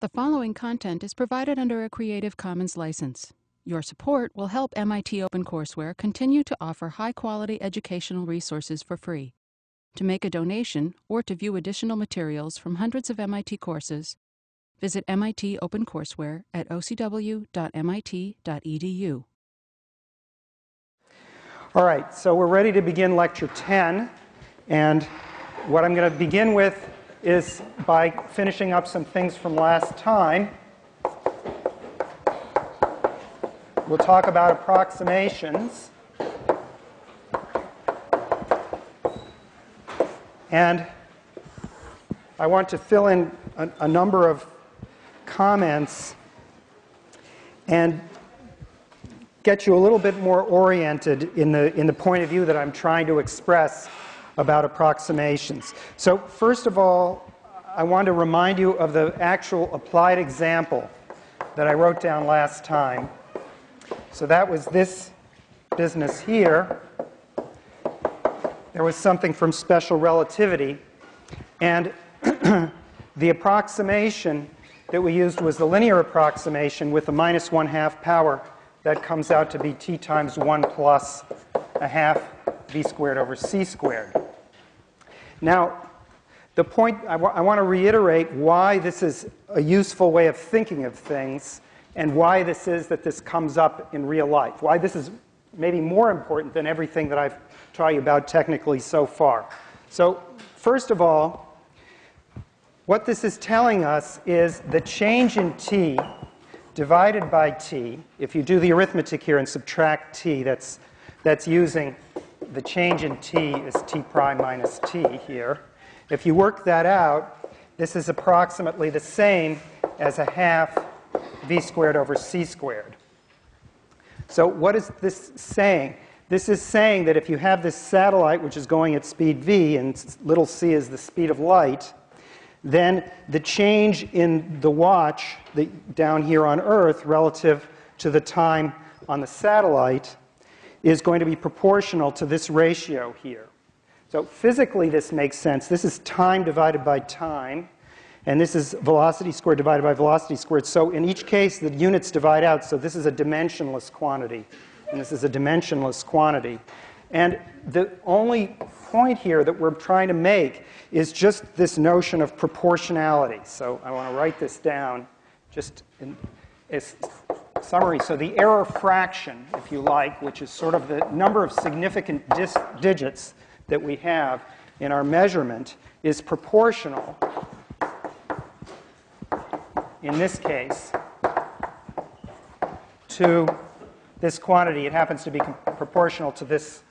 The following content is provided under a Creative Commons license. Your support will help MIT OpenCourseware continue to offer high-quality educational resources for free. To make a donation or to view additional materials from hundreds of MIT courses, visit MIT OpenCourseware at ocw.mit.edu. All right, so we're ready to begin Lecture 10. And what I'm going to begin with is by finishing up some things from last time. We'll talk about approximations. And I want to fill in a number of comments and get you a little bit more oriented in the point of view that I'm trying to express about approximations. So first of all, I want to remind you of the actual applied example that I wrote down last time. So that was this business here. There was something from special relativity. And the approximation that we used was the linear approximation with the minus 1/2 power. That comes out to be t times 1 plus a half v squared over c squared. Now, the point, I want to reiterate why this is a useful way of thinking of things and why this is that this comes up in real life, why this is maybe more important than everything that I've taught you about technically so far. So, first of all, what this is telling us is the change in t divided by t. If you do the arithmetic here and subtract t, that's using the change in t is t prime minus t here. If you work that out, this is approximately the same as a half v squared over c squared. So what is this saying? This is saying that if you have this satellite which is going at speed v and little c is the speed of light, then the change in the watch down here on Earth relative to the time on the satellite is going to be proportional to this ratio here. So physically this makes sense. This is time divided by time, and this is velocity squared divided by velocity squared. So in each case the units divide out, so this is a dimensionless quantity, and this is a dimensionless quantity. And the only point here that we're trying to make is just this notion of proportionality. So I want to write this down just in summary. So the error fraction, if you like, which is sort of the number of significant digits that we have in our measurement, is proportional, in this case, to this quantity. It happens to be proportional to this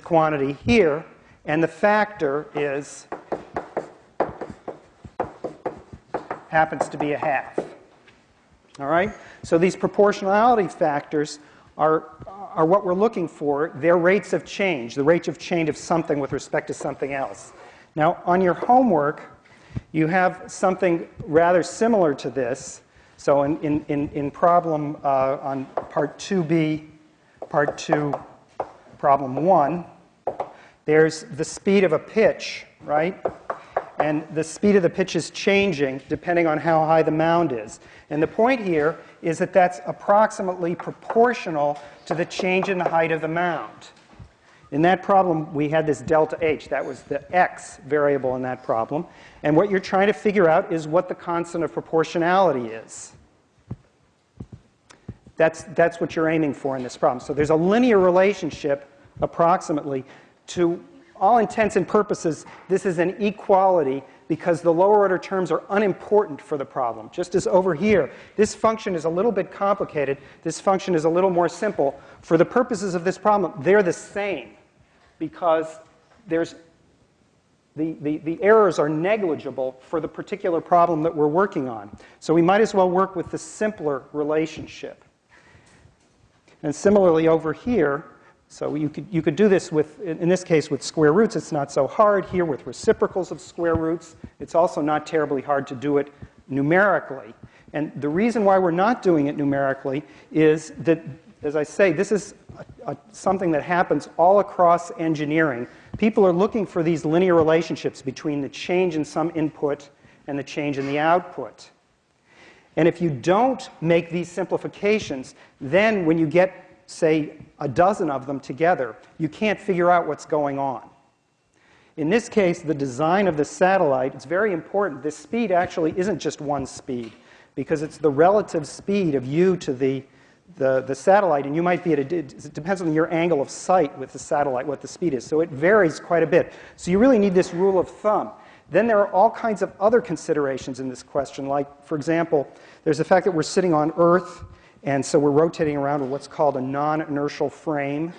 quantity here, and the factor happens to be a half. All right? So these proportionality factors are what we're looking for. They're rates of change, the rate of change of something with respect to something else. Now, on your homework, you have something rather similar to this. So in problem on part 2b, part 2, problem 1, there's the speed of a pitch, right? And the speed of the pitch is changing depending on how high the mound is. And the point here is that that's approximately proportional to the change in the height of the mound. In that problem, we had this delta h. That was the x variable in that problem. And what you're trying to figure out is what the constant of proportionality is. That's what you're aiming for in this problem. So there's a linear relationship, approximately, to all intents and purposes. This is an equality because the lower order terms are unimportant for the problem. Just as over here, this function is a little bit complicated. This function is a little more simple. For the purposes of this problem, they're the same because there's the errors are negligible for the particular problem that we're working on. So we might as well work with the simpler relationship. And similarly over here, so you could do this with, in this case, with square roots. It's not so hard. Here with reciprocals of square roots, it's also not terribly hard to do it numerically. And the reason why we're not doing it numerically is that, as I say, this is something that happens all across engineering. People are looking for these linear relationships between the change in some input and the change in the output. And if you don't make these simplifications, then when you get, say, a dozen of them together, you can't figure out what's going on. In this case, the design of the satellite, it's very important. This speed actually isn't just one speed, because it's the relative speed of you to the satellite, and you might be at it depends on your angle of sight with the satellite, what the speed is. So it varies quite a bit. So you really need this rule of thumb. Then there are all kinds of other considerations in this question, like, for example, there's the fact that we're sitting on Earth, and so we're rotating around with what's called a non-inertial frame.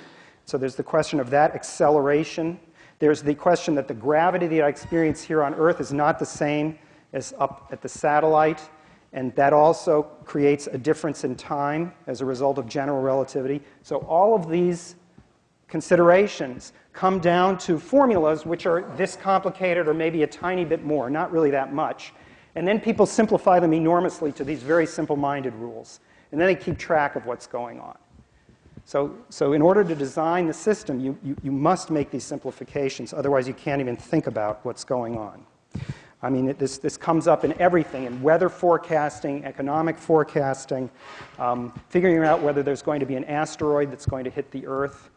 So there's the question of that acceleration. There's the question that the gravity that I experience here on Earth is not the same as up at the satellite, and that also creates a difference in time as a result of general relativity. So all of these considerations come down to formulas which are this complicated or maybe a tiny bit more, not really that much. And then people simplify them enormously to these very simple-minded rules. And then they keep track of what's going on. So in order to design the system, you must make these simplifications. Otherwise, you can't even think about what's going on. I mean, this comes up in everything, in weather forecasting, economic forecasting, figuring out whether there's going to be an asteroid that's going to hit the Earth.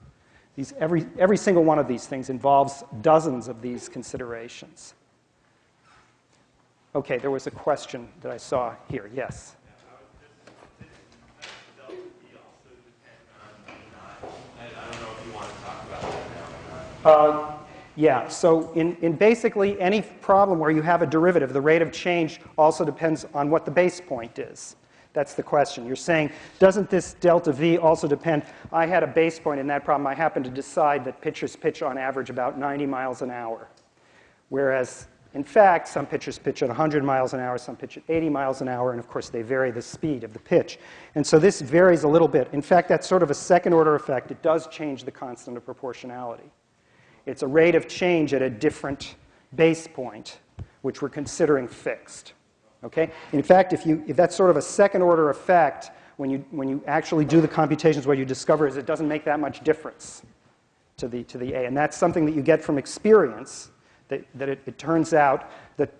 Every single one of these things involves dozens of these considerations. Okay, there was a question that I saw here. Yes? Yeah, so in basically any problem where you have a derivative, the rate of change also depends on what the base point is. That's the question. You're saying, doesn't this delta V also depend? I had a base point in that problem. I happened to decide that pitchers pitch on average about 90 miles an hour. Whereas, in fact, some pitchers pitch at 100 miles an hour, some pitch at 80 miles an hour, and of course they vary the speed of the pitch. And so this varies a little bit. In fact, that's sort of a second order effect. It does change the constant of proportionality. It's a rate of change at a different base point, which we're considering fixed. Okay? In fact, if that's sort of a second order effect, when you actually do the computations, what you discover is it doesn't make that much difference to the A. And that's something that you get from experience, that it turns out that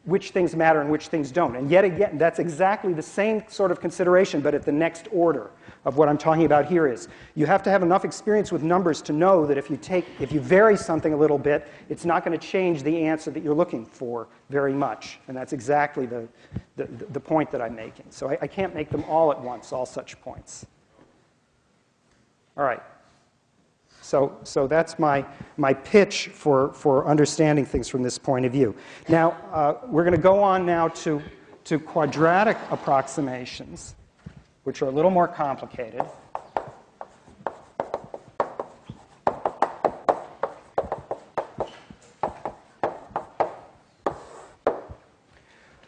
which things matter and which things don't. And yet again, that's exactly the same sort of consideration, but at the next order of what I'm talking about here is you have to have enough experience with numbers to know that if you vary something a little bit, it's not going to change the answer that you're looking for very much. And that's exactly the point that I'm making. So I can't make them all at once, all such points. All right. So that's my pitch for understanding things from this point of view. Now, we're going to go on now to quadratic approximations, which are a little more complicated.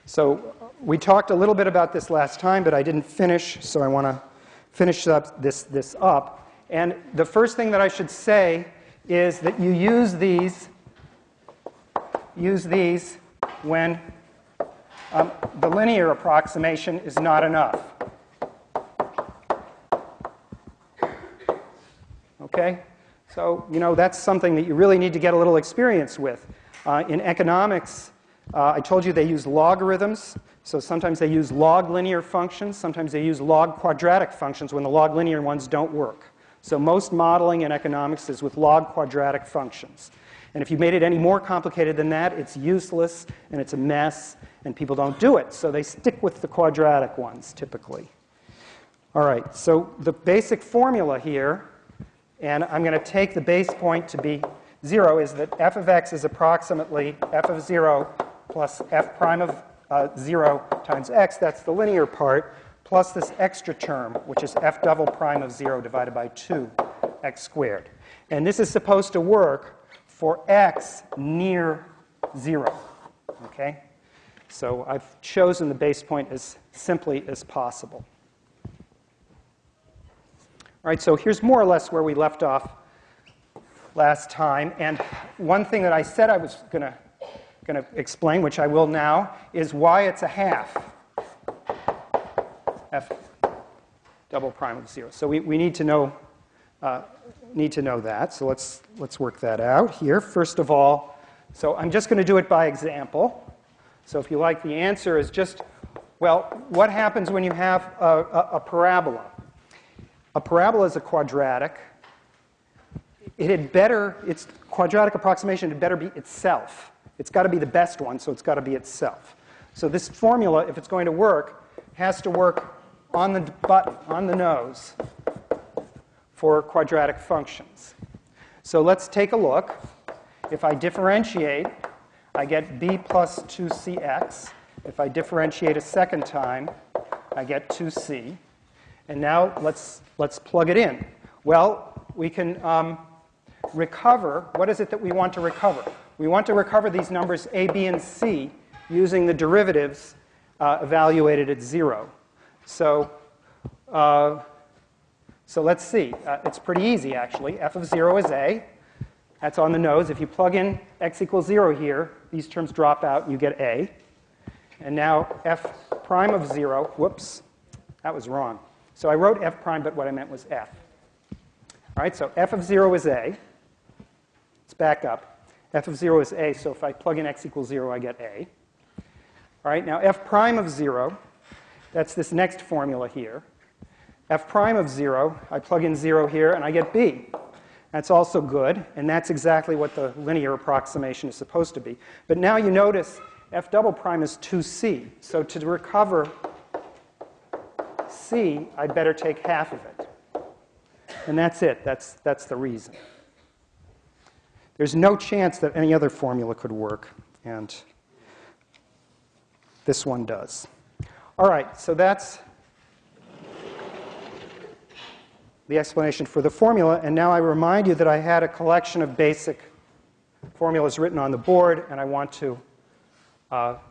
So we talked a little bit about this last time, but I didn't finish, so I want to finish up this up. And the first thing that I should say is that you use these when the linear approximation is not enough. Okay? So, that's something that you really need to get a little experience with. In economics, I told you they use logarithms. So sometimes they use log linear functions. Sometimes they use log quadratic functions when the log linear ones don't work. So most modeling in economics is with log quadratic functions. And if you made it any more complicated than that, it's useless and it's a mess and people don't do it. So they stick with the quadratic ones typically. All right, so the basic formula here, and I'm going to take the base point to be 0, is that f of x is approximately f of 0 plus f prime of 0 times x. That's the linear part, plus this extra term, which is f double prime of 0 divided by 2, x squared. And this is supposed to work for x near 0. Okay? So I've chosen the base point as simply as possible. All right, so here's more or less where we left off last time. And one thing that I said I was going to explain, which I will now, is why it's a half. F double prime of 0. So we need to know that. So let's work that out here. First of all, so I'm just going to do it by example. So if you like, the answer is just Well, what happens when you have a parabola? A parabola is a quadratic. Its quadratic approximation had better be itself. It's got to be the best one, so it's got to be itself. So this formula, if it's going to work, has to work on the nose for quadratic functions. So let's take a look. If I differentiate, I get b plus 2cx. If I differentiate a second time, I get 2c. And now let's plug it in. Well, we can recover. What is it that we want to recover? We want to recover these numbers a, b, and c using the derivatives evaluated at 0. So let's see. It's pretty easy, actually. F of 0 is a. That's on the nose. If you plug in x equals 0 here, these terms drop out, and you get a. And now f prime of 0, whoops, that was wrong. So I wrote f prime, but what I meant was f. All right, so f of 0 is a. Let's back up. F of 0 is a, so if I plug in x equals 0, I get a. All right, now f prime of 0, that's this next formula here. F prime of 0, I plug in 0 here, and I get b. That's also good, and that's exactly what the linear approximation is supposed to be. But now you notice f double prime is 2c. So to recover c, I'd better take half of it. And that's it. That's the reason. There's no chance that any other formula could work, and this one does. All right, so that's the explanation for the formula. And now I remind you that I had a collection of basic formulas written on the board, and I want to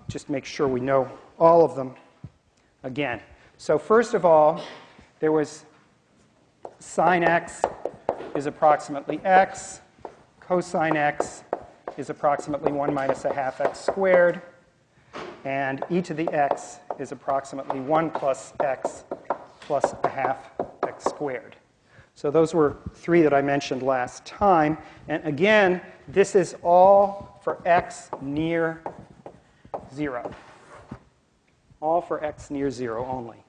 just make sure we know all of them again. So first of all, there was sine x is approximately x. Cosine x is approximately 1 minus a half x squared. And e to the x is approximately 1 plus x plus a half x squared. So those were 3 that I mentioned last time. And again, this is all for x near 0. All for x near 0 only.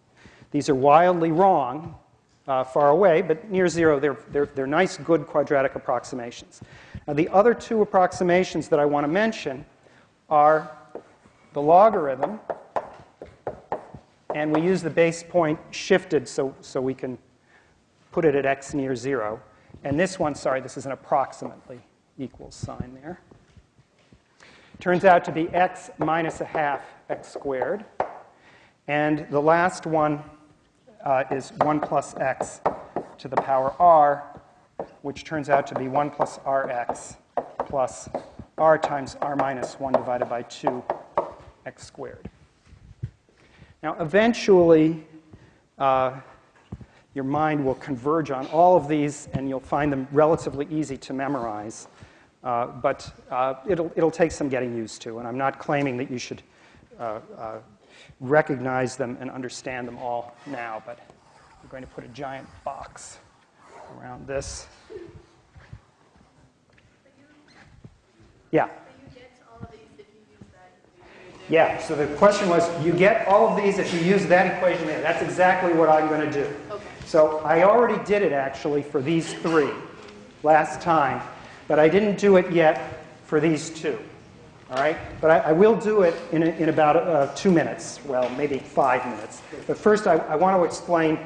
These are wildly wrong far away, but near 0, they're nice, good quadratic approximations. Now, the other 2 approximations that I want to mention are the logarithm, and we use the base point shifted so we can put it at x near 0. And this one, sorry, this is an approximately equals sign there. Turns out to be x minus a half x squared. And the last one is 1 plus x to the power r, which turns out to be 1 plus rx plus r times r minus 1 divided by 2 x squared. Now, eventually, your mind will converge on all of these, and you'll find them relatively easy to memorize. But it'll take some getting used to, and I'm not claiming that you should recognize them and understand them all now, but we're going to put a giant box around this. Yeah? Yeah, so the question was, you get all of these if you use that equation there. That's exactly what I'm going to do. Okay. So I already did it, actually, for these 3 last time, but I didn't do it yet for these 2. All right? But I will do it in about 2 minutes. Well, maybe 5 minutes. But first, I want to explain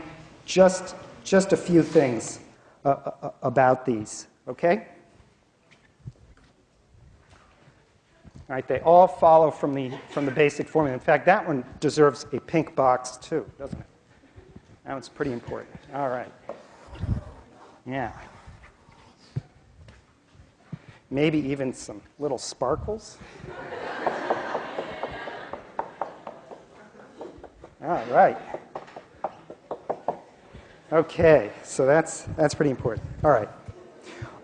just a few things about these. Okay? All right, they all follow from the basic formula. In fact, that one deserves a pink box too, doesn't it? That one's pretty important. All right. Yeah. Maybe even some little sparkles. All right. Okay, so that's pretty important. All right.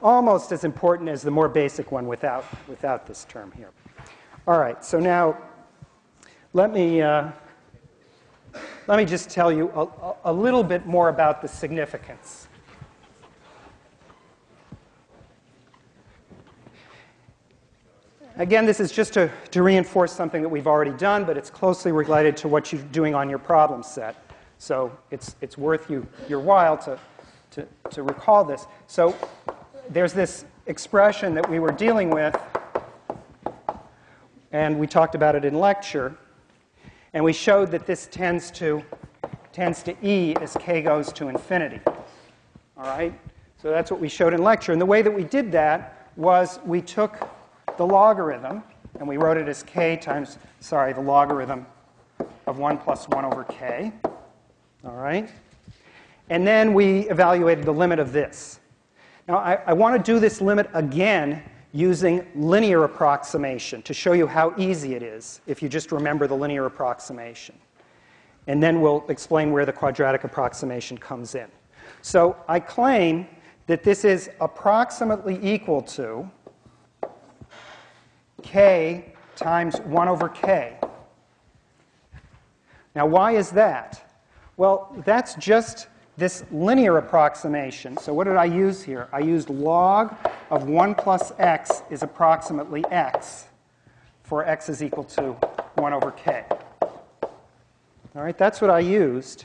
Almost as important as the more basic one without this term here. All right, so now let me just tell you a little bit more about the significance. Again, this is just to reinforce something that we've already done, but it's closely related to what you're doing on your problem set. So it's worth your while to recall this. So there's this expression that we were dealing with, and we talked about it in lecture, and we showed that this tends to E as k goes to infinity. All right? So that's what we showed in lecture. And the way that we did that was we took the logarithm, and we wrote it as k times, the logarithm of 1 plus 1 over k. All right? And then we evaluated the limit of this. Now, I want to do this limit again using linear approximation to show you how easy it is if you just remember the linear approximation. And then we'll explain where the quadratic approximation comes in. So I claim that this is approximately equal to k times 1 over k. Now, why is that? Well, that's just this linear approximation. So what did I use here? I used log of 1 plus x is approximately x for x is equal to 1 over k. All right, that's what I used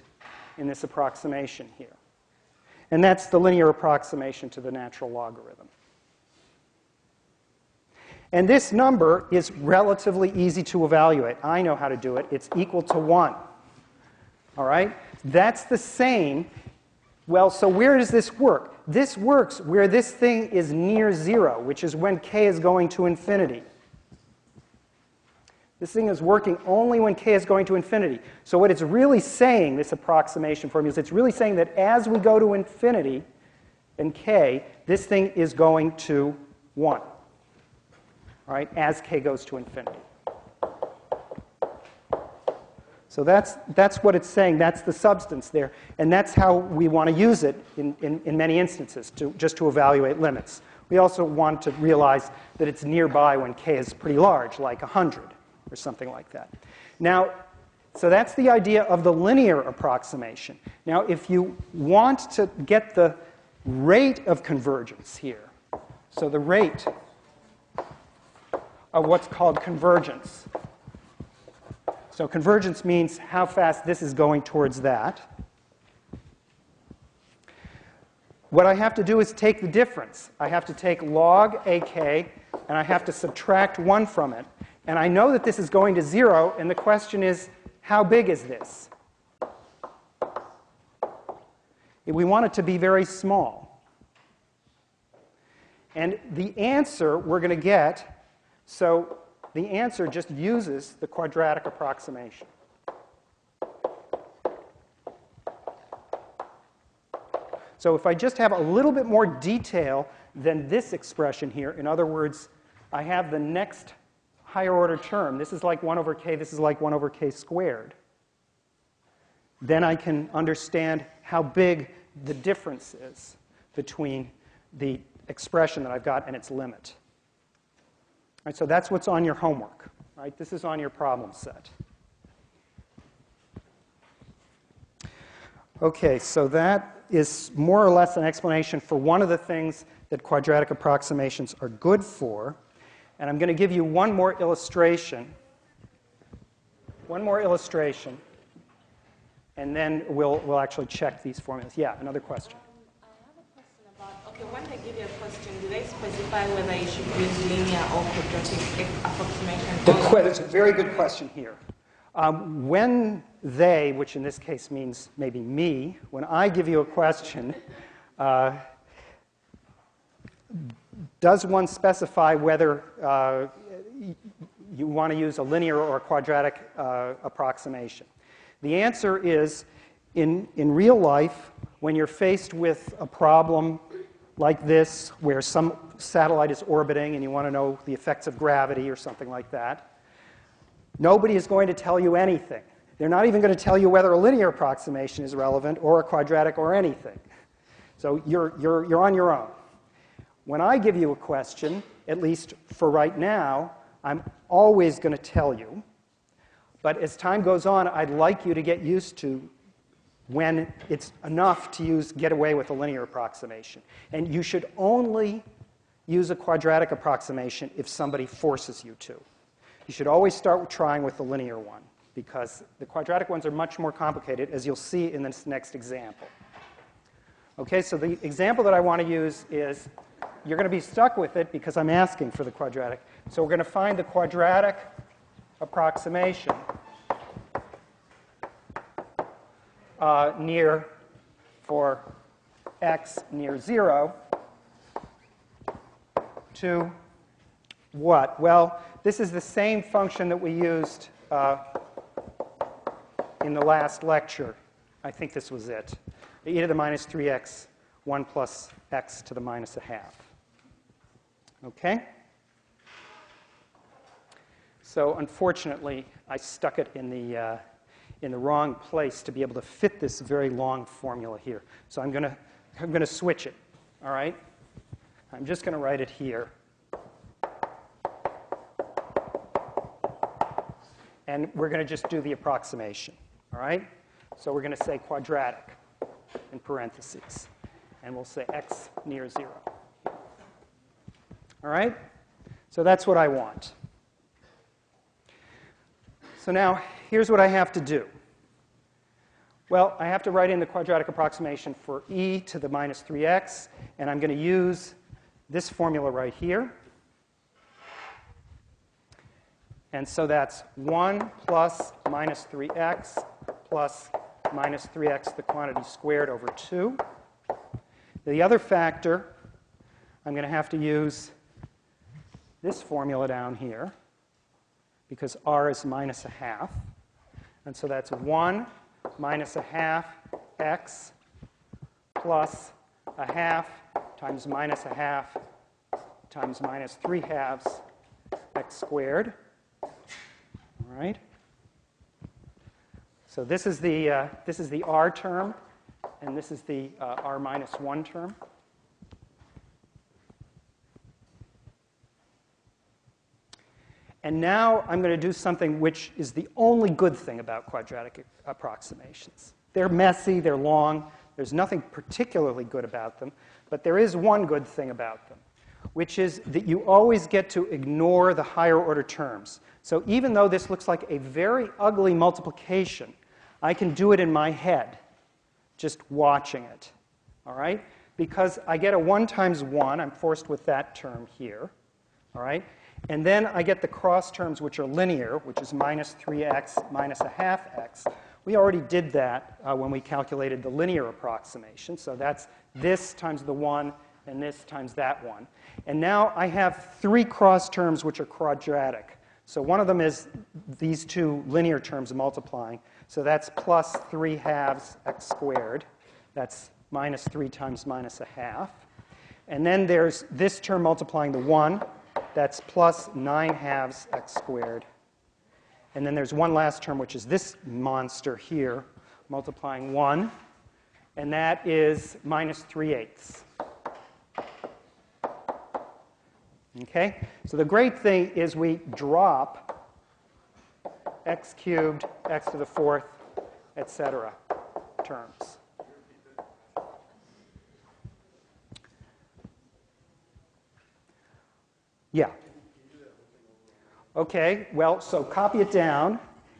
in this approximation here. And that's the linear approximation to the natural logarithm. And this number is relatively easy to evaluate. I know how to do it. It's equal to 1. All right? That's the same. Well, so where does this work? This works where this thing is near 0, which is when k is going to infinity. This thing is working only when k is going to infinity. So what it's really saying, this approximation formula, is it's really saying that as we go to infinity in k, this thing is going to 1. All right, as k goes to infinity. So that's what it's saying. That's the substance there. And that's how we want to use it in many instances, just to evaluate limits. We also want to realize that it's nearby when k is pretty large, like 100 or something like that. Now, so that's the idea of the linear approximation. Now, if you want to get the rate of convergence here, so the rate of what's called convergence. So convergence means how fast this is going towards that. What I have to do is take the difference. I have to take log ak, and I have to subtract 1 from it. And I know that this is going to 0, and the question is, how big is this? We want it to be very small. And the answer we're going to get, so the answer just uses the quadratic approximation. So if I just have a little bit more detail than this expression here, in other words, I have the next higher order term. This is like 1 over k. This is like 1 over k squared. Then I can understand how big the difference is between the expression that I've got and its limit. All right, so that's what's on your homework. Right? This is on your problem set. Okay, so that is more or less an explanation for one of the things that quadratic approximations are good for. And I'm going to give you one more illustration. One more illustration. And then we'll actually check these formulas. Yeah, another question. I have a question about, okay, when they give you a question, do they specify whether you should use linear or quadratic approximation? That's a very good question here. When they, which in this case means maybe me, when I give you a question, does one specify whether you want to use a linear or a quadratic approximation? The answer is, in real life, when you're faced with a problem like this, where some satellite is orbiting and you want to know the effects of gravity or something like that, nobody is going to tell you anything. They're not even going to tell you whether a linear approximation is relevant or a quadratic or anything. So you're on your own. When I give you a question, at least for right now, I'm always going to tell you. But as time goes on, I'd like you to get used to when it's enough to get away with a linear approximation. And you should only use a quadratic approximation if somebody forces you to. You should always start with trying with the linear one, because the quadratic ones are much more complicated, as you'll see in this next example. Okay, so the example that I want to use is, you're going to be stuck with it because I'm asking for the quadratic. So we're going to find the quadratic approximation near for x near 0 to what? Well, this is the same function that we used in the last lecture. I think this was it. E to the minus 3x, 1 plus x to the minus a half. Okay? So unfortunately, I stuck it in the wrong place to be able to fit this very long formula here. So I'm going to switch it. All right? I'm just going to write it here. And we're going to just do the approximation. All right? So we're going to say quadratic in parentheses. And we'll say x near 0. All right? So that's what I want. So now, here's what I have to do. Well, I have to write in the quadratic approximation for e to the minus 3x, and I'm going to use this formula right here. And so that's 1 plus minus 3x plus minus 3x, the quantity squared, over 2. The other factor, I'm going to have to use this formula down here, because r is minus a half. And so that's 1 minus a half x plus a half times minus a half times minus 3 halves x squared. All right? So this is the r term, and this is the r minus 1 term. And now I'm going to do something which is the only good thing about quadratic approximations. They're messy, they're long, there's nothing particularly good about them, but there is one good thing about them, which is that you always get to ignore the higher order terms. So even though this looks like a very ugly multiplication, I can do it in my head, just watching it. All right? Because I get a 1 times 1, I'm forced with that term here. All right? And then I get the cross terms, which are linear, which is minus 3x minus a half x. We already did that when we calculated the linear approximation. So that's this times the 1 and this times that 1. And now I have 3 cross terms which are quadratic. So one of them is these 2 linear terms multiplying. So that's plus 3 halves x squared. That's minus 3 times minus a half. And then there's this term multiplying the 1. That's plus 9 halves x squared. And then there's one last term, which is this monster here, multiplying 1. And that is minus 3/8. Okay? So the great thing is we drop x cubed, x to the 4th, etc. terms. Yeah. Okay, well, so copy it down,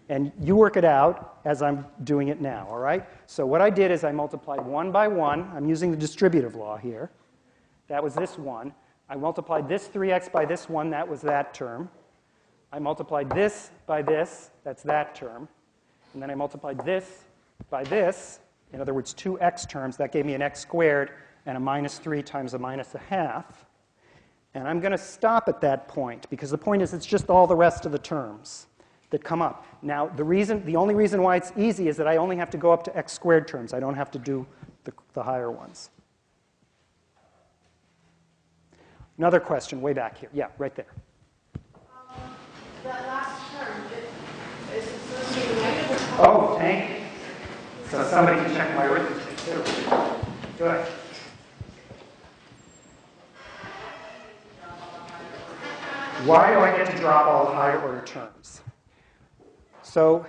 and you work it out as I'm doing it now, all right? So what I did is I multiplied 1 by 1. I'm using the distributive law here. That was this 1. I multiplied this 3x by this 1. That was that term. I multiplied this by this. That's that term. And then I multiplied this by this. In other words, 2 x terms. That gave me an x squared and a minus 3 times a minus a half. And I'm going to stop at that point, because the point is it's just all the rest of the terms that come up. Now, the only reason why it's easy is that I only have to go up to x squared terms. I don't have to do the higher ones. Another question way back here. Yeah, right there. That last term, is associated with... Oh, thank you. So somebody can check my arithmetic, too. Go ahead. Why do I get to drop all the higher order terms? So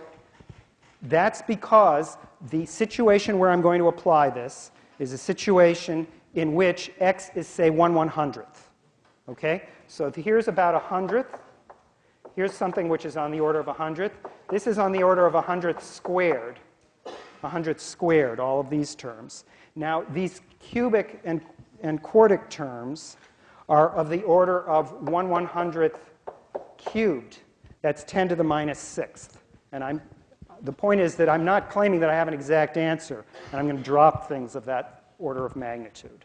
that's because the situation where I'm going to apply this is a situation in which x is, say, 1/100th. Okay? So here's about 100th. Here's something which is on the order of 100th. This is on the order of 100th squared. 100th squared, all of these terms. Now, these cubic and quartic terms are of the order of 1/100th cubed. That's 10 to the minus 6th. And the point is that I'm not claiming that I have an exact answer, and I'm going to drop things of that order of magnitude.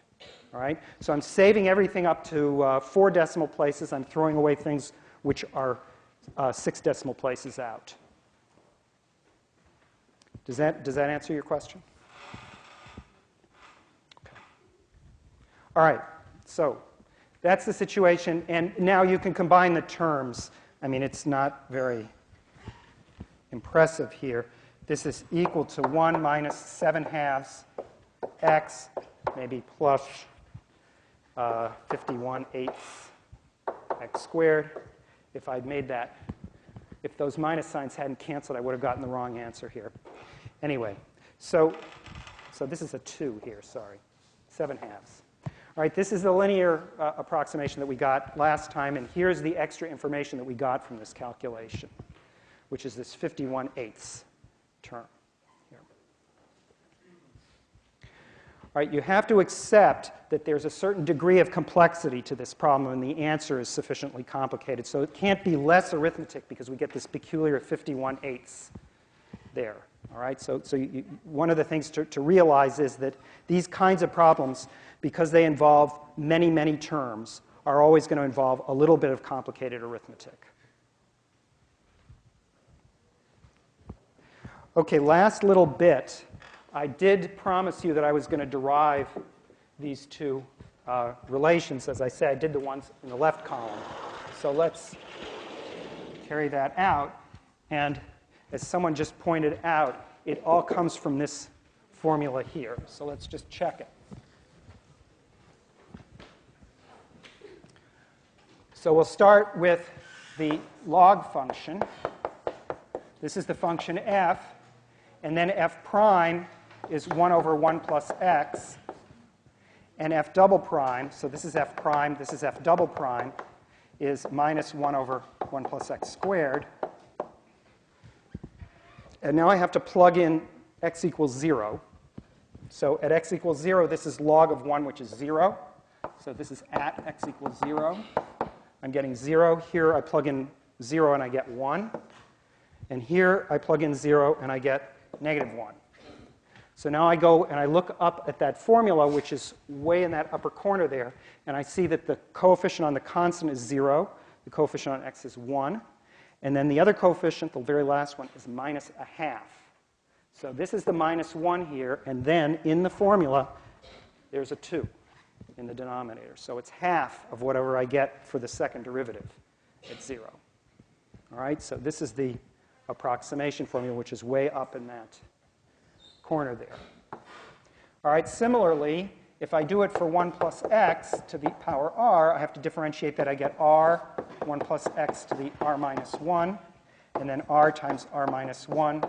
All right? So I'm saving everything up to 4 decimal places. I'm throwing away things which are 6 decimal places out. Does that answer your question? Okay. All right. So that's the situation. And now you can combine the terms. I mean, it's not very impressive here. This is equal to 1 minus 7/2 x, maybe plus 51/8 x squared. If I'd made that, if those minus signs hadn't canceled, I would have gotten the wrong answer here. Anyway, so this is a 2 here, sorry, 7/2. All right, this is the linear approximation that we got last time, and here's the extra information that we got from this calculation, which is this 51/8 term here. All right, you have to accept that there's a certain degree of complexity to this problem, and the answer is sufficiently complicated. So it can't be less arithmetic because we get this peculiar 51/8 there. All right, so one of the things to realize is that these kinds of problems, because they involve many, many terms, are always going to involve a little bit of complicated arithmetic. Okay, last little bit. I did promise you that I was going to derive these two relations. As I said, I did the ones in the left column. So let's carry that out. And as someone just pointed out, it all comes from this formula here. So let's just check it. So we'll start with the log function. This is the function f. And then f prime is 1 over 1 plus x. And f double prime, so this is f prime, this is f double prime, is minus 1 over 1 plus x squared. And now I have to plug in x equals 0. So at x equals 0, this is log of 1, which is 0. So this is at x equals 0. I'm getting 0. Here I plug in 0 and I get 1. And here I plug in 0 and I get negative 1. So now I go and I look up at that formula, which is way in that upper corner there, and I see that the coefficient on the constant is 0. The coefficient on x is 1. And then the other coefficient, the very last one, is minus 1/2. So this is the minus 1 here, and then in the formula, there's a 2 in the denominator. So it's half of whatever I get for the second derivative at 0. All right, so this is the approximation formula, which is way up in that corner there. All right, similarly, if I do it for 1 plus x to the power r, I have to differentiate that. I get r, 1 plus x to the r minus 1, and then r times r minus 1,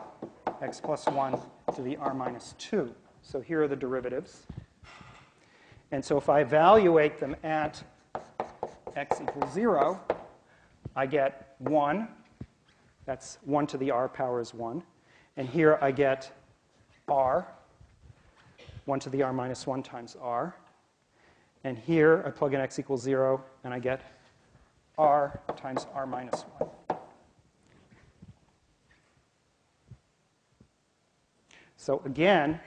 x plus 1 to the r minus 2. So here are the derivatives. And so if I evaluate them at x equals 0, I get 1. That's 1 to the r power is 1. And here I get r, 1 to the r minus 1 times r. And here I plug in x equals 0, and I get r times r minus 1. So again,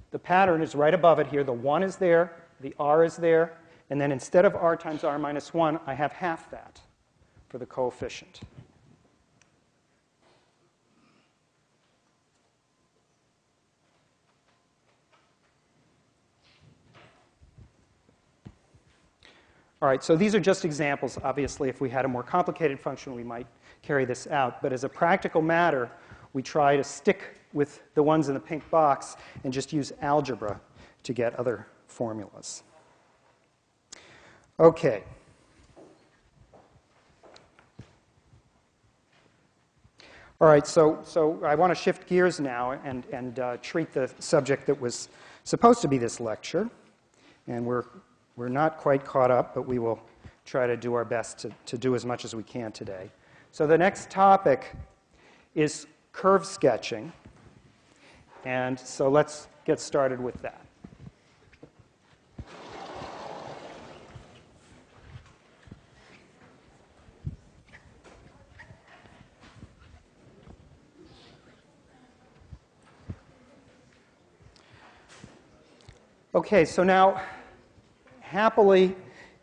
the pattern is right above it here. The 1 is there, the r is there, and then instead of r times r minus 1, I have half that for the coefficient. All right, so these are just examples. Obviously, if we had a more complicated function, we might carry this out. But as a practical matter, we try to stick with the ones in the pink box and just use algebra to get other formulas. Okay. All right, so I want to shift gears now and treat the subject that was supposed to be this lecture. And we're not quite caught up, but we will try to do our best to do as much as we can today. So the next topic is curve sketching. And so let's get started with that. Okay, so now, happily,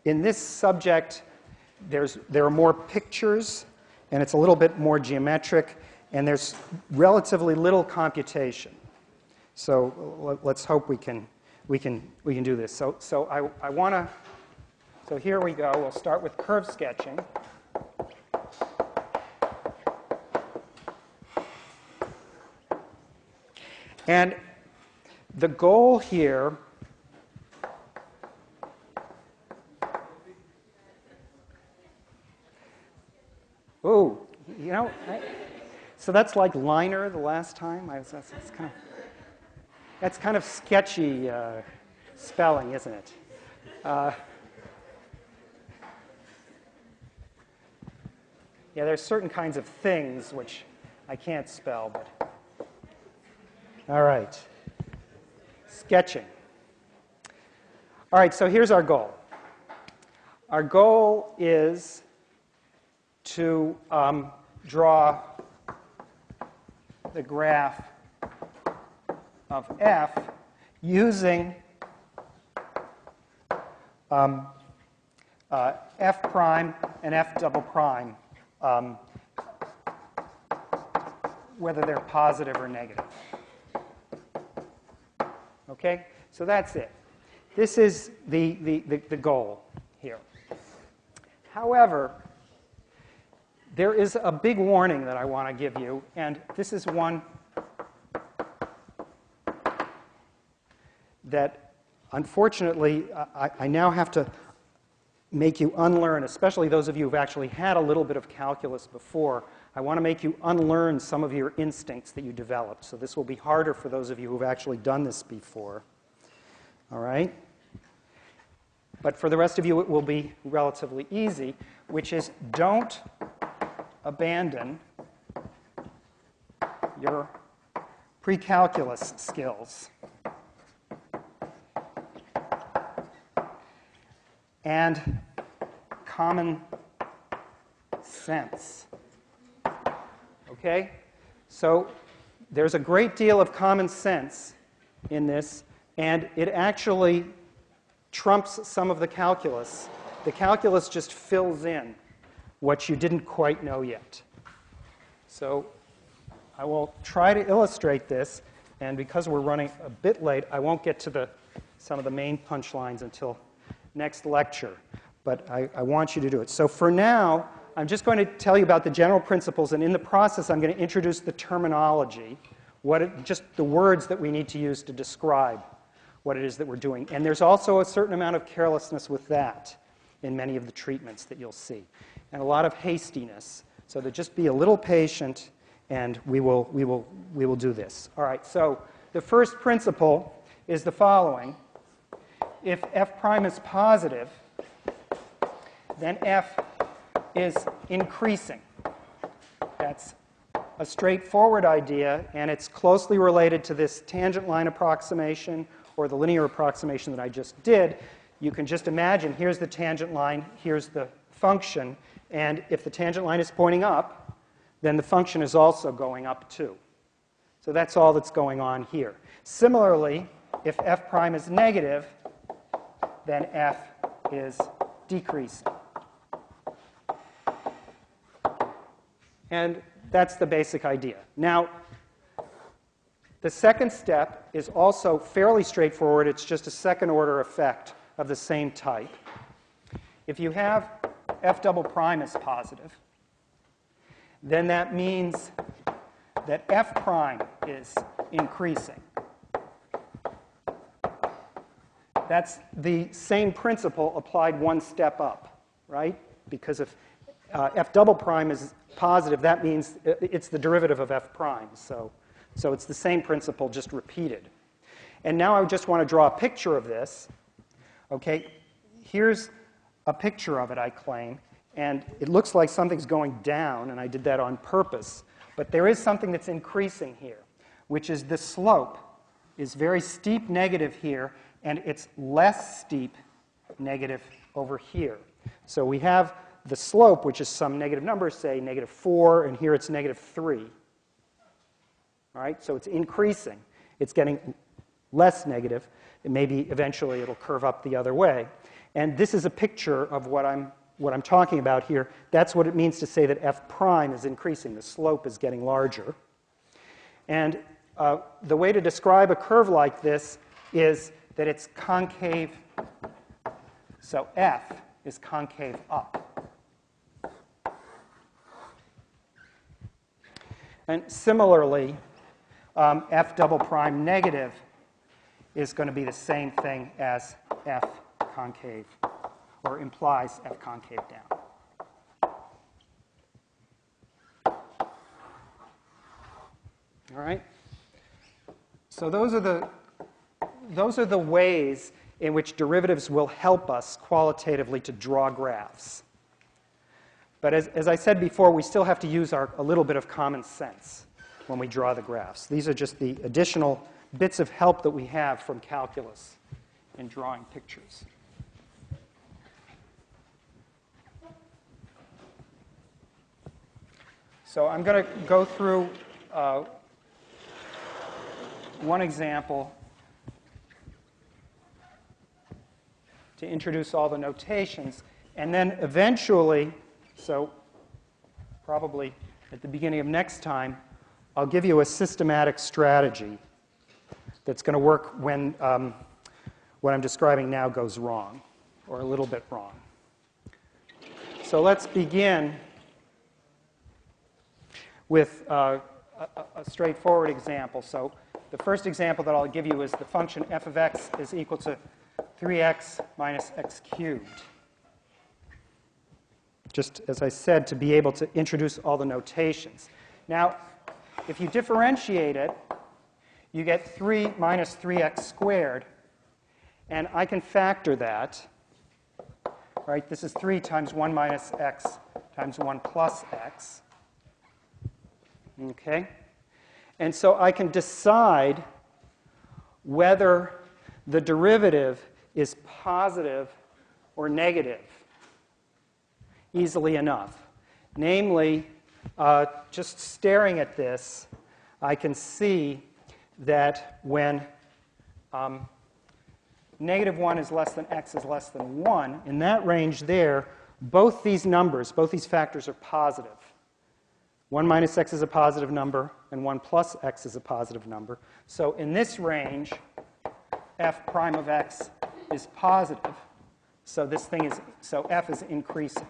in this subject, there are more pictures, and it's a little bit more geometric, and there's relatively little computation. So let's hope we can do this. So I want to. So here we go. We'll start with curve sketching. And the goal here. Oh, you know, so that's like liner the last time. That's kind of sketchy spelling, isn't it? Yeah, there's certain kinds of things which I can't spell, but all right. Sketching. All right, so here's our goal. Our goal is to draw the graph of f using f prime and f double prime, whether they're positive or negative. Okay? So that's it. This is the goal here. However, there is a big warning that I want to give you, and this is one that, unfortunately, I now have to make you unlearn, especially those of you who've actually had a little bit of calculus before. I want to make you unlearn some of your instincts that you developed. So this will be harder for those of you who've actually done this before. All right? But for the rest of you, it will be relatively easy, which is don't abandon your pre-calculus skills. And common sense. Okay? So there's a great deal of common sense in this, and it actually trumps some of the calculus. The calculus just fills in what you didn't quite know yet. So I will try to illustrate this, and because we're running a bit late, I won't get to some of the main punchlines until next lecture, but I want you to do it. So for now, I'm just going to tell you about the general principles, and in the process, I'm going to introduce the terminology, just the words that we need to use to describe what it is that we're doing. And there's also a certain amount of carelessness with that in many of the treatments that you'll see, and a lot of hastiness. So to just be a little patient, and we will do this. All right. So the first principle is the following: if f prime is positive, then f is increasing. That's a straightforward idea, and it's closely related to this tangent line approximation or the linear approximation that I just did. You can just imagine, here's the tangent line, here's the function, and if the tangent line is pointing up, then the function is also going up too. So that's all that's going on here. Similarly, if f prime is negative, then f is decreasing. And that's the basic idea. Now, the second step is also fairly straightforward. It's just a second-order effect of the same type. If you have f double prime is positive, then that means that f prime is increasing. That's the same principle applied one step up, right? Because if f double prime is positive, that means it's the derivative of f prime. So it's the same principle, just repeated. And now I just want to draw a picture of this. Okay, here's a picture of it, I claim, and it looks like something's going down, and I did that on purpose. But there is something that's increasing here, which is the slope is very steep negative here, and it's less steep negative over here. So we have the slope, which is some negative number, say -4, and here it's -3. All right, so it's increasing. It's getting less negative. And maybe eventually it'll curve up the other way. And this is a picture of what I'm talking about here. That's what it means to say that f prime is increasing. The slope is getting larger. And the way to describe a curve like this is that it's concave. So f is concave up. And similarly, f double prime negative is going to be the same thing as f concave, or implies f concave down. All right? So those are the ways in which derivatives will help us qualitatively to draw graphs. But as I said before, we still have to use a little bit of common sense when we draw the graphs. These are just the additional bits of help that we have from calculus in drawing pictures. So I'm going to go through one example to introduce all the notations, and then eventually, so probably at the beginning of next time, I'll give you a systematic strategy that's going to work when what I'm describing now goes wrong, or a little bit wrong. So let's begin with a straightforward example. So the first example that I'll give you is the function f of x is equal to 3x minus x cubed. Just as I said, to be able to introduce all the notations. Now, if you differentiate it, you get 3 minus 3x squared. And I can factor that. Right? This is 3 times 1 minus x times 1 plus x. Okay? And so I can decide whether the derivative is positive or negative easily enough. Namely, just staring at this, I can see that when -1 is less than x is less than 1, in that range there, both these numbers, both these factors are positive. 1 minus x is a positive number, and 1 plus x is a positive number. So in this range, f prime of x is positive. So so f is increasing.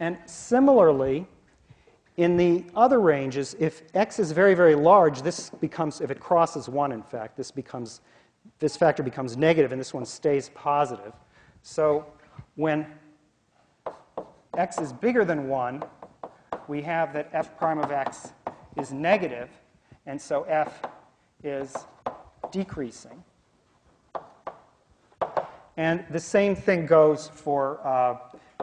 And similarly, in the other ranges, if x is very, very large, this becomes, if it crosses 1, in fact, this factor becomes negative, and this one stays positive. So when x is bigger than 1, we have that f prime of x is negative, and so f is decreasing. And the same thing goes for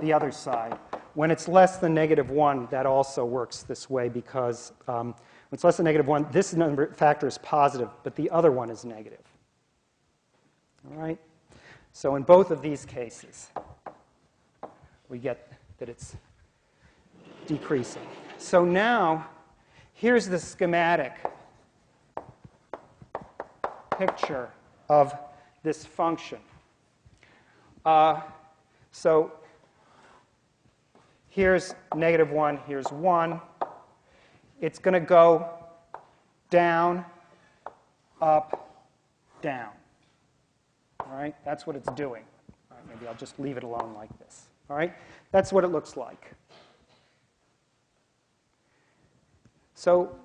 the other side. When it's less than -1, that also works this way, because when it's less than -1, this factor is positive, but the other one is negative. All right? So in both of these cases, we get that it's decreasing. So now, here's the schematic picture of this function. So here's -1, here's 1. It's going to go down, up, down. All right? That's what it's doing. All right, maybe I'll just leave it alone like this. All right? That's what it looks like. So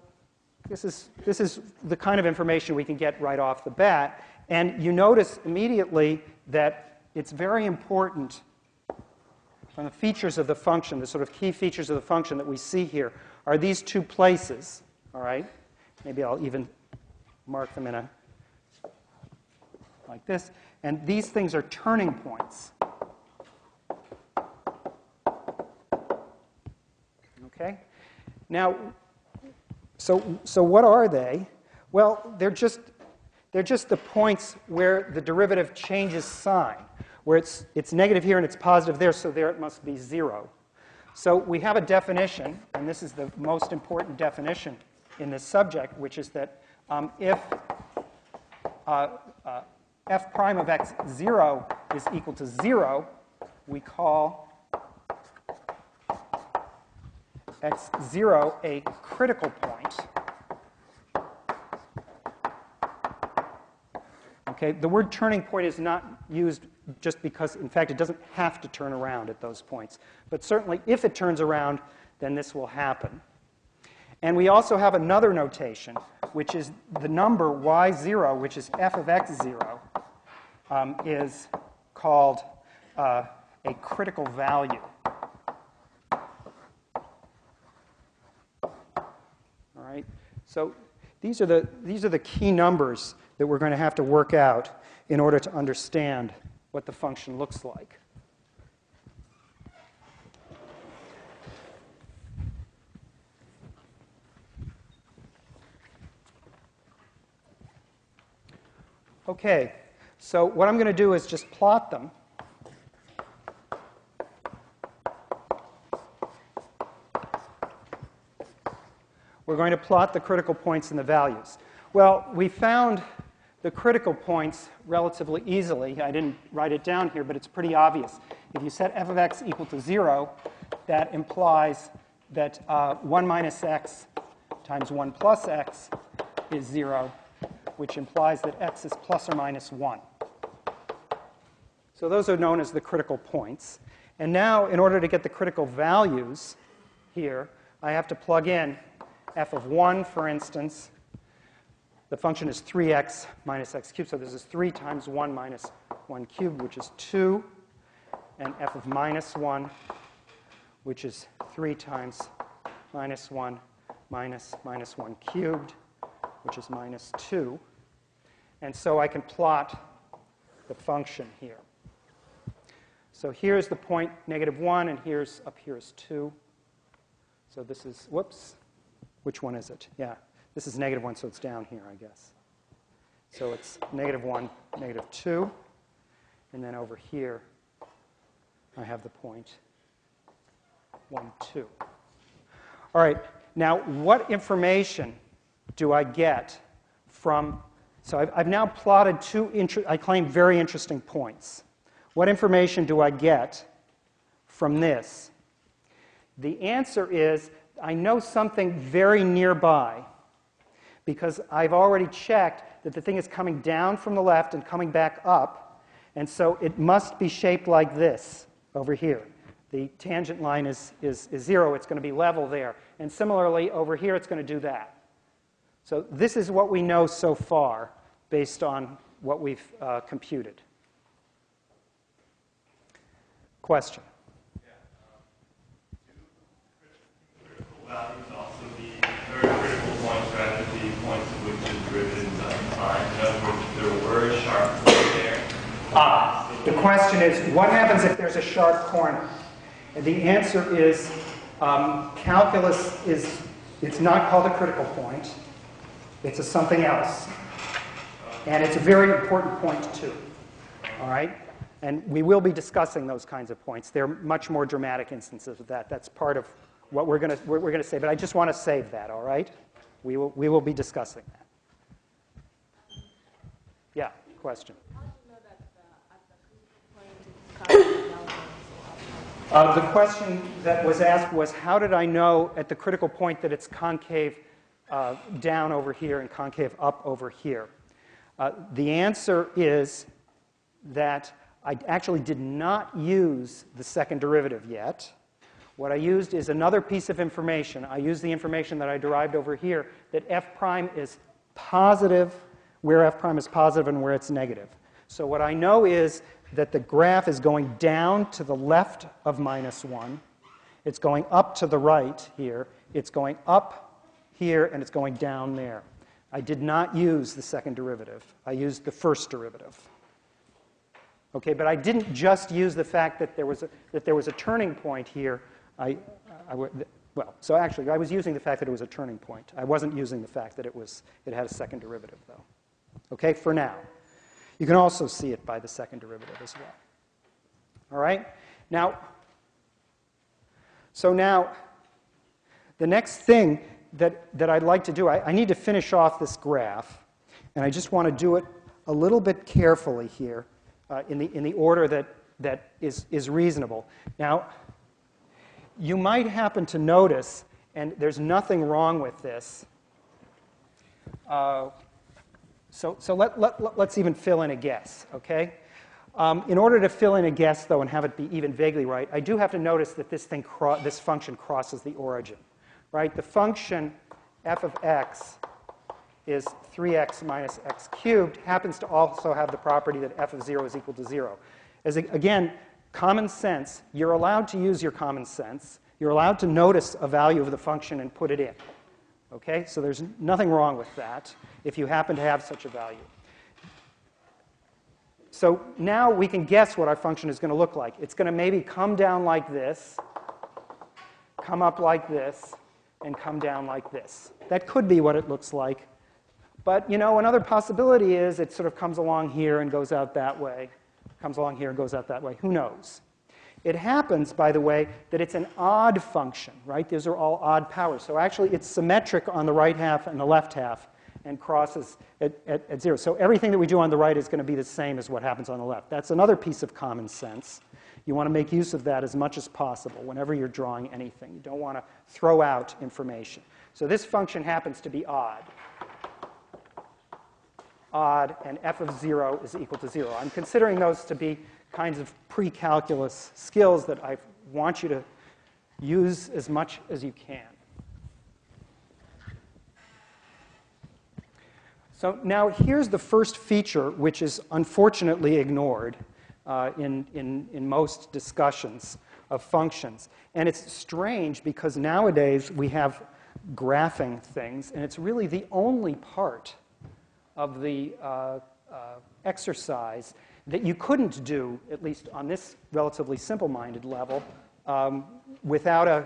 this is the kind of information we can get right off the bat. And you notice immediately that it's very important from the features of the function, the sort of key features of the function that we see here, are these two places. All right? Maybe I'll even mark them like this. And these things are turning points. Okay? Now, so what are they? Well, they're just the points where the derivative changes sign, where it's negative here and it's positive there, so there it must be 0. So we have a definition, and this is the most important definition in this subject, which is that if f prime of x0 is equal to 0, we call x0 a critical point. Okay, the word turning point is not used just because, in fact, it doesn't have to turn around at those points. But certainly, if it turns around, then this will happen. And we also have another notation, which is the number y0, which is f of x0, is called a critical value. All right. So these are the key numbers that we're going to have to work out in order to understand what the function looks like. Okay, so what I'm going to do is just plot them. We're going to plot the critical points and the values. Well, we found the critical points relatively easily. I didn't write it down here, but it's pretty obvious. If you set f of x equal to 0, that implies that 1 minus x times 1 plus x is 0, which implies that x is plus or minus 1. So those are known as the critical points. And now, in order to get the critical values here, I have to plug in f of 1, for instance. The function is 3x minus x cubed, so this is 3 times 1 minus 1 cubed, which is 2, and f of minus 1, which is 3 times minus 1 minus minus 1 cubed, which is minus 2. And so I can plot the function here. So here's the point -1, and up here is 2. So this is, whoops, which one is it? Yeah. This is -1, so it's down here, I guess. So it's -1, -2. And then over here, I have the point 1, 2. All right. Now, what information do I get from... So I've now plotted I claim, very interesting points. What information do I get from this? The answer is I know something very nearby, because I've already checked that the thing is coming down from the left and coming back up, and so it must be shaped like this over here. The tangent line is 0. It's going to be level there. And similarly, over here, it's going to do that. So this is what we know so far based on what we've computed. Question? Values also be very critical points rather than the points at which the derivative is undefined. In other words, if there were a sharp point there. The question is, what happens if there's a sharp corner? And the answer is, calculus it's not called a critical point. It's a something else. And it's a very important point, too. All right? And we will be discussing those kinds of points. They're much more dramatic instances of that. That's part of what we're going to say, but I just want to save that, all right? We will be discussing that. Yeah, question. How do you know that at the critical point it's concave? The question that was asked was, how did I know at the critical point that it's concave down over here and concave up over here? The answer is that I actually did not use the second derivative yet. What I used is another piece of information. I used the information that I derived over here, that f prime is positive where f prime is positive and where it's negative. So what I know is that the graph is going down to the left of -1. It's going up to the right here. It's going up here, and it's going down there. I did not use the second derivative. I used the first derivative. Okay, but I didn't just use the fact that there was a turning point here. Well, so actually, I was using the fact that it was a turning point. I wasn't using the fact that it had a second derivative, though. Okay, for now. You can also see it by the second derivative as well. All right? Now, the next thing that I'd like to do, I need to finish off this graph, and I just want to do it a little bit carefully here in the order that is reasonable. Now, you might happen to notice, and there's nothing wrong with this. So let's even fill in a guess, okay? In order to fill in a guess, though, and have it be even vaguely right, I do have to notice that this function crosses the origin, right? The function f of x is 3x minus x cubed, happens to also have the property that f of 0 is equal to 0. Again, common sense, you're allowed to use your common sense. You're allowed to notice a value of the function and put it in. Okay? So there's nothing wrong with that if you happen to have such a value. So now we can guess what our function is going to look like. It's going to maybe come down like this, come up like this, and come down like this. That could be what it looks like. But, you know, another possibility is it sort of comes along here and goes out that way. Comes along here and goes out that way. Who knows? It happens, by the way, that it's an odd function, right? These are all odd powers. So actually, it's symmetric on the right half and the left half and crosses at 0. So everything that we do on the right is going to be the same as what happens on the left. That's another piece of common sense. You want to make use of that as much as possible whenever you're drawing anything. You don't want to throw out information. So this function happens to be odd. Odd, and f of 0 is equal to 0. I'm considering those to be kinds of pre-calculus skills that I want you to use as much as you can. So now here's the first feature, which is unfortunately ignored in most discussions of functions. And it's strange because nowadays we have graphing things, and it's really the only part of the exercise that you couldn't do, at least on this relatively simple-minded level, without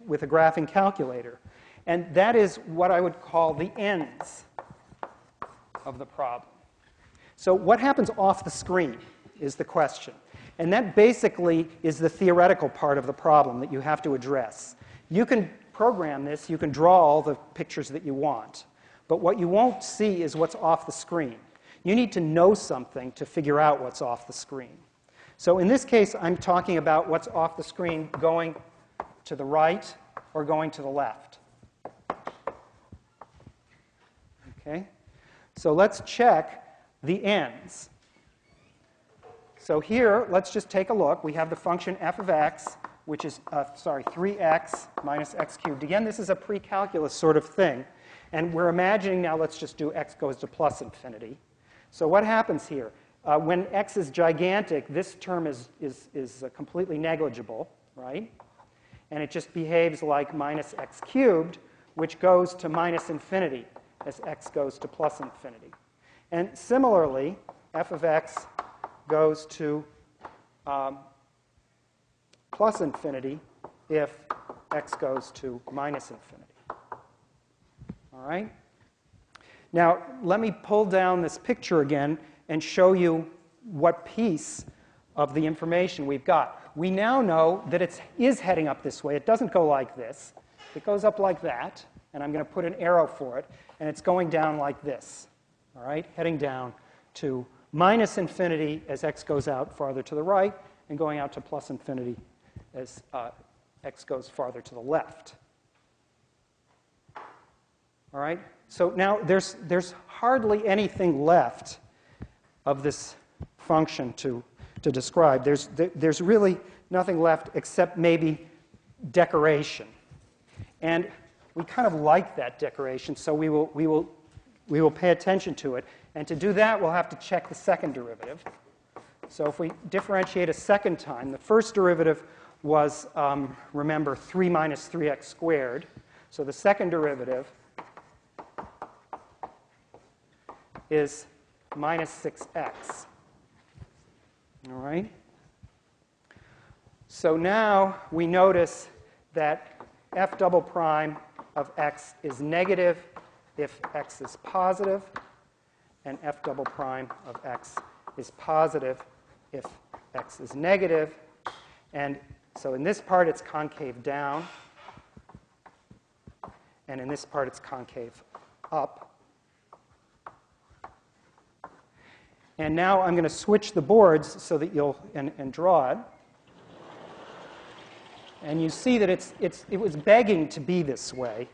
with a graphing calculator. And that is what I would call the ends of the problem. So what happens off the screen is the question. And that basically is the theoretical part of the problem that you have to address. You can program this. You can draw all the pictures that you want. But what you won't see is what's off the screen. You need to know something to figure out what's off the screen. So in this case, I'm talking about what's off the screen going to the right or going to the left. Okay? So let's check the ends. So here, let's just take a look. We have the function f of x, which is, 3x minus x cubed. Again, this is a pre-calculus sort of thing. And we're imagining now, let's just do x goes to plus infinity. So what happens here? When x is gigantic, this term is completely negligible, right? And it just behaves like minus x cubed, which goes to minus infinity as x goes to plus infinity. And similarly, f of x goes to plus infinity if x goes to minus infinity. All right? Now, let me pull down this picture again and show you what piece of the information we've got. We now know that it is heading up this way. It doesn't go like this. It goes up like that, and I'm going to put an arrow for it, and it's going down like this, all right? Heading down to minus infinity as x goes out farther to the right, and going out to plus infinity as x goes farther to the left. All right? So now there's hardly anything left of this function to describe. There's really nothing left except maybe decoration. And we kind of like that decoration, so we will pay attention to it. And to do that, we'll have to check the second derivative. So if we differentiate a second time, the first derivative was, remember, 3 minus 3x squared. So the second derivative is minus 6x. All right? So now we notice that f double prime of x is negative if x is positive, and f double prime of x is positive if x is negative. And so in this part, it's concave down. And in this part, it's concave up. And now I'm going to switch the boards so that you'll and draw it. And you see that it was begging to be this way,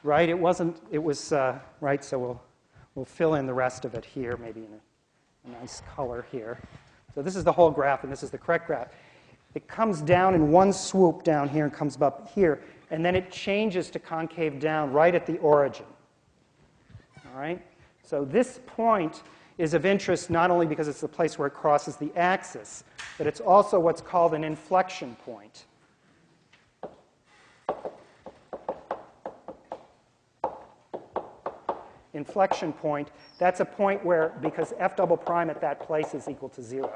right? It wasn't. It was right. So we'll fill in the rest of it here, maybe in a nice color here. So this is the whole graph, and this is the correct graph. It comes down in one swoop down here and comes up here, and then it changes to concave down right at the origin. All right? So this point is of interest not only because it's the place where it crosses the axis, but it's also what's called an inflection point. Inflection point, that's a point where, because f double prime at that place is equal to 0.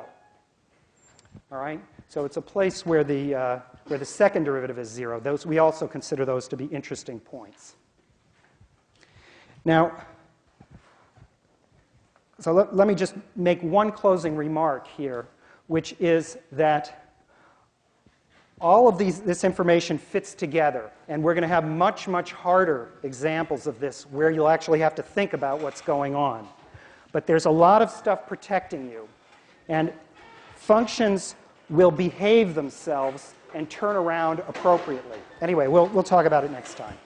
All right? So it's a place where the second derivative is 0. We also consider those to be interesting points. Now, so let me just make one closing remark here, which is that all of this information fits together, and we're going to have much, much harder examples of this where you'll actually have to think about what's going on. But there's a lot of stuff protecting you, and functions will behave themselves and turn around appropriately. Anyway, we'll talk about it next time.